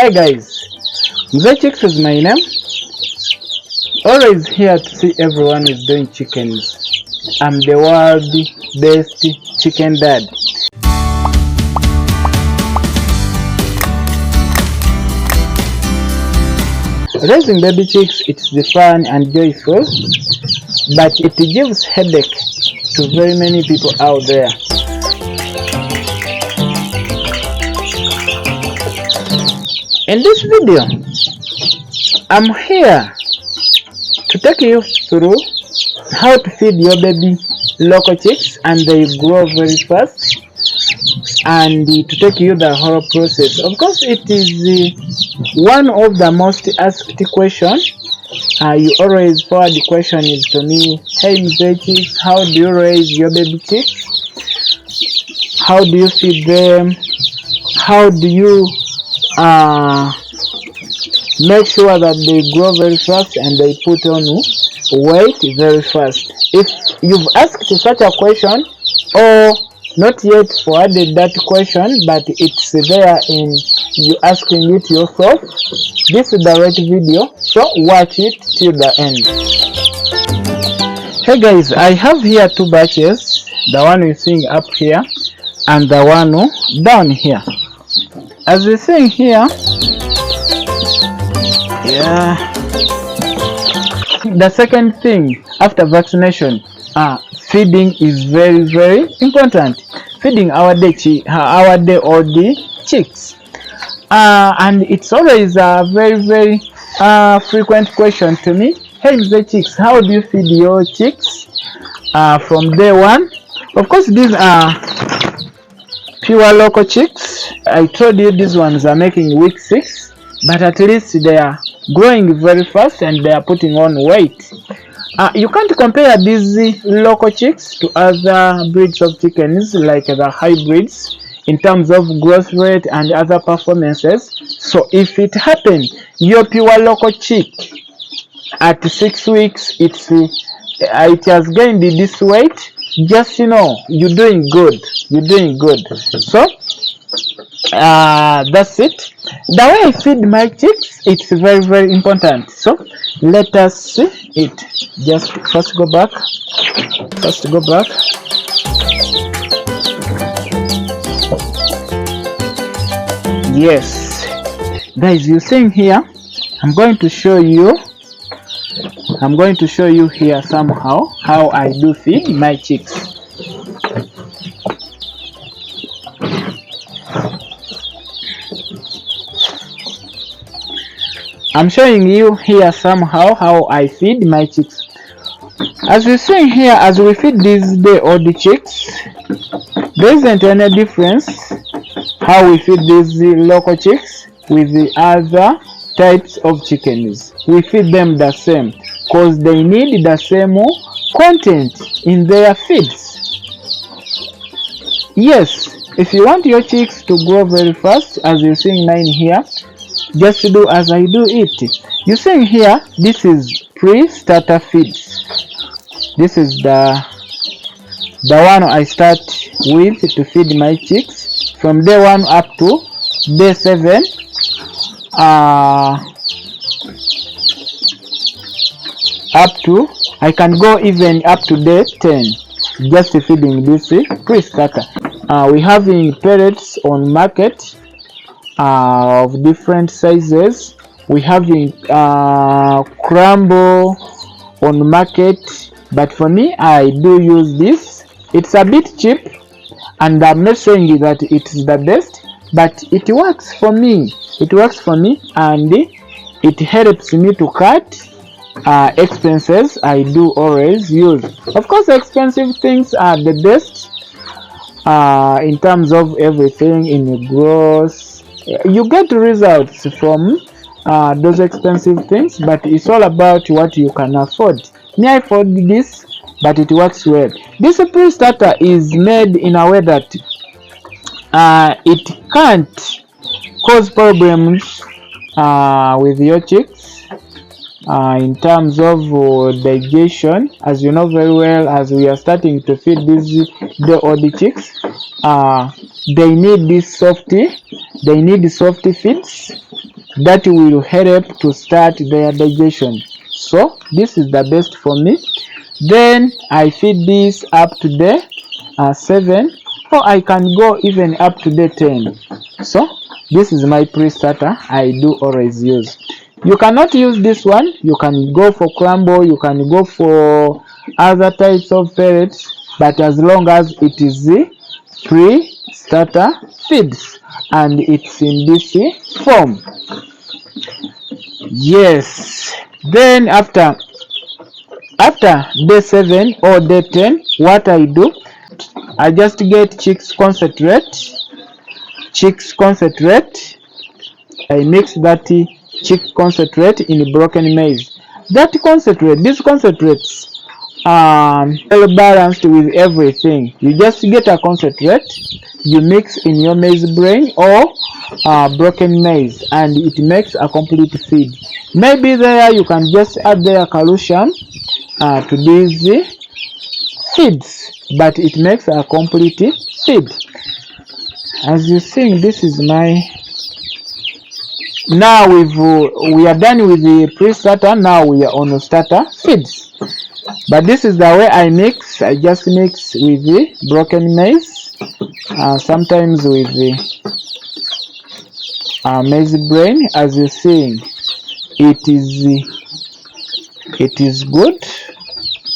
Hi guys, Mzee Chicks is my name. Always here to see everyone is doing chickens. I'm the world's best chicken dad. Raising baby chicks, it's the fun and joyful, but it gives headache to very many people out there. In this video, I'm here to take you through how to feed your baby local chicks and they grow very fast, and to take you the whole process. Of course, it is one of the most asked questions. You always forward the question is to me, hey Mzee Chicks, how do you raise your baby chicks? How do you feed them? How do you make sure that they grow very fast and they put on weight very fast? If you've asked such a question or not yet forwarded that question, but it's there in you asking it yourself, this is the right video, so watch it till the end. Hey guys, I have here two batches, the one you see up here and the one down here. As you see here, the second thing after vaccination, feeding is very important. Feeding our day old chicks, and it's always a very frequent question to me. Hey Mzee Chicks, how do you feed your chicks from day one? Of course, these are pure local chicks. I told you these ones are making week 6, but at least they are growing very fast and they are putting on weight. You can't compare these local chicks to other breeds of chickens like the hybrids in terms of growth rate and other performances. So if it happens your pure local chick at 6 weeks it has gained this weight, just you're doing good. So that's it. The way I feed my chicks, it's very important. So let us see it. Just first go back. Yes guys, you see here, I'm going to show you here somehow how I do feed my chicks. I'm showing you here somehow how I feed my chicks. As you see here, as we feed these day-old chicks, there isn't any difference how we feed these local chicks with the other types of chickens. We feed them the same because they need the same content in their feeds. Yes, if you want your chicks to grow very fast, as you see mine here, just do as I do it. You see here, this is pre-starter feeds. This is the one I start with to feed my chicks from day 1 up to day 7. I can go even up to day 10 just feeding this pre-starter. We have pellets on market of different sizes. We have crumble on market, but for me I do use this. It's a bit cheap and I'm not saying that it's the best, but it works for me. And it helps me to cut expenses I do always use. Of course, expensive things are the best in terms of everything in growth. You get results from those expensive things, but it's all about what you can afford. Me, I afford this, but it works well. This pre-starter is made in a way that it can't cause problems with your chicks in terms of digestion. As you know very well, as we are starting to feed these day-old chicks, they need this softy feeds that will help to start their digestion. So this is the best for me. Then I feed this up to day 7, or I can go even up to day 10. So this is my pre-starter I do always use. You cannot use this one. You can go for crumble, you can go for other types of pellets, but as long as it is the pre-starter feeds and it's in this form. Yes. Then after day 7 or day 10, what I do, I just get chicks concentrate. I mix that chick concentrate in broken maize. These concentrates well balanced with everything. You just get a concentrate, you mix in your maize brain or broken maize, and it makes a complete feed. Maybe there you can just add their calcium to these feeds, but it makes a complete feed. As you see, this is my. Now we are done with the pre-starter. Now we are on starter feeds. But this is the way I mix. I just mix with the broken maize, sometimes with the maize brain. As you see, it is good.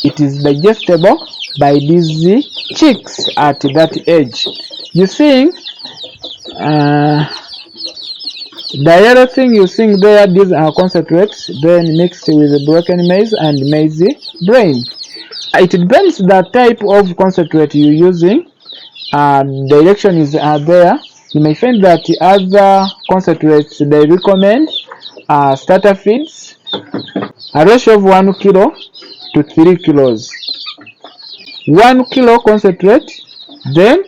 It is digestible by these chicks at that age. You see, the yellow thing you see there, these are concentrates, then mixed with the broken maize and maize brain. It depends the type of concentrate you're using. Direction is there. You may find that other concentrates they recommend starter feeds a ratio of 1 kilo to 3 kilos. 1 kilo concentrate, then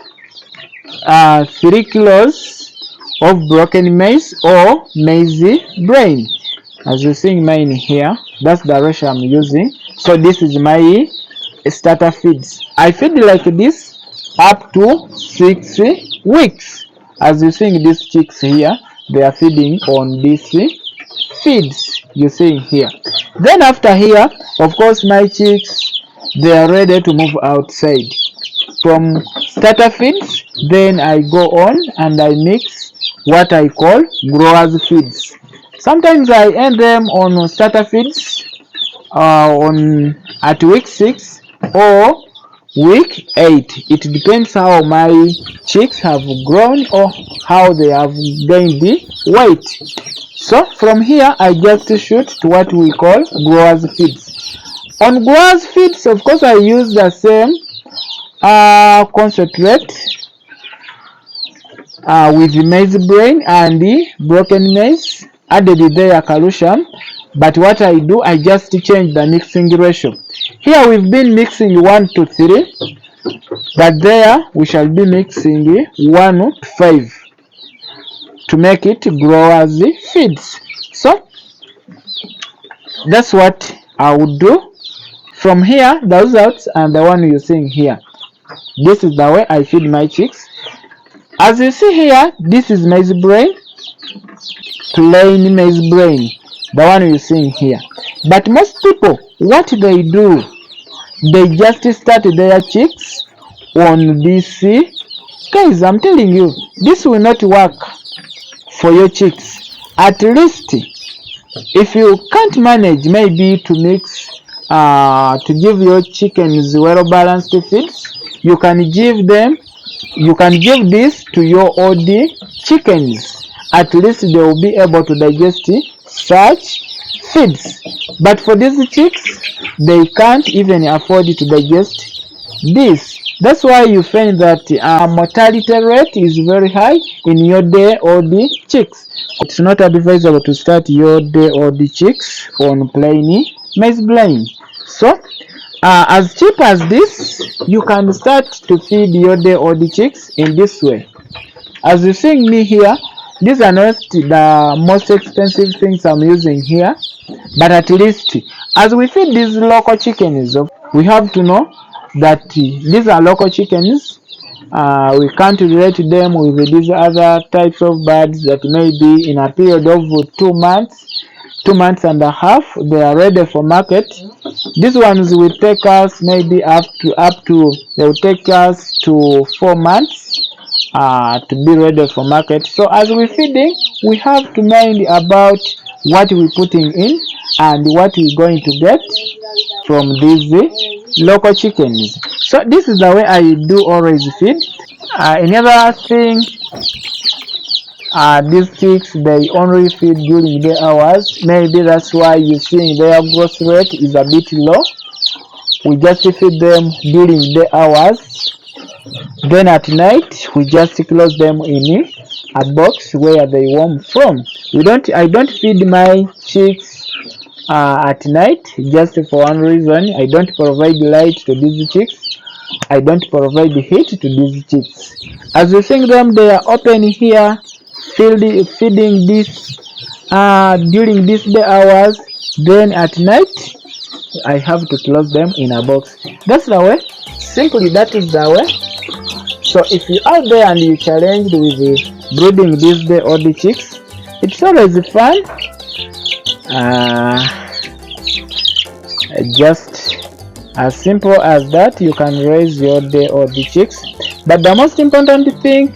3 kilos of broken maize or maize brain. As you see mine here, that's the ratio I'm using. So this is my starter feeds. I feed like this up to 6 weeks. As you see these chicks here, they are feeding on these feeds you see here. Then after here, of course, my chicks, they are ready to move outside. From starter feeds, then I go on and I mix what I call growers feeds. Sometimes I end them on starter feeds at week 6 or week 8. It depends how my chicks have grown or how they have gained the weight. So from here I just shoot to what we call growers feeds. On growers feeds, of course, I use the same concentrate with the maize brain and the broken maize added there calcium. But what I do, I just change the mixing ratio. Here we've been mixing 1 to 3, but there we shall be mixing 1 to 5 to make it growers feeds. So that's what I would do. From here, the results and the one you're seeing here. This is the way I feed my chicks. As you see here, this is maize brain, plain maize brain, the one you're seeing here. But most people, what they do, they just start their chicks on this. Guys, I'm telling you, this will not work for your chicks. At least, if you can't manage maybe to mix, to give your chickens well balanced feeds, you can give this to your old chickens. At least they will be able to digest such feeds. But for these chicks, they can't even afford to digest this. That's why you find that mortality rate is very high in your day-old chicks. It's not advisable to start your day-old chicks on plain maize brain. So as cheap as this, you can start to feed your day-old chicks in this way. As you see me here, these are not the most expensive things I'm using here, but at least as we feed these local chickens, we have to know that these are local chickens We can't relate them with these other types of birds that may be in a period of 2 months and a half they are ready for market. These ones will take us maybe up to they will take us to 4 months to be ready for market. So as we feeding, we have to mind about what we're putting in and what we're going to get from these local chickens. So this is the way I do always feed. Another thing, these chicks they only feed during the hours. Maybe that's why you see their growth rate is a bit low. We just feed them during the hours. Then at night we just close them in a box where they warm from. I don't feed my chicks at night just for one reason. I don't provide light to these chicks. I don't provide heat to these chicks. As you think them, they are open here, feeding this during these day hours. Then at night, I have to close them in a box. That's the way. Simply, that is the way. So if you are there and you challenged with breeding these day old chicks, it's always fun. Just as simple as that, you can raise your day old chicks. But the most important thing,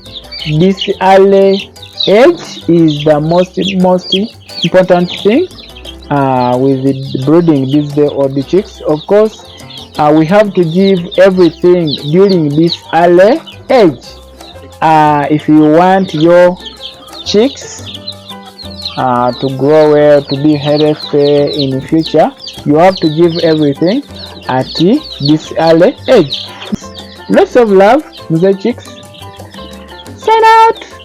this early age is the most important thing with the breeding these day old chicks. Of course, we have to give everything during this early age. If you want your chicks to grow well, to be healthy in the future, you have to give everything at this early age. Lots of love, Mzee Chicks. Sign out.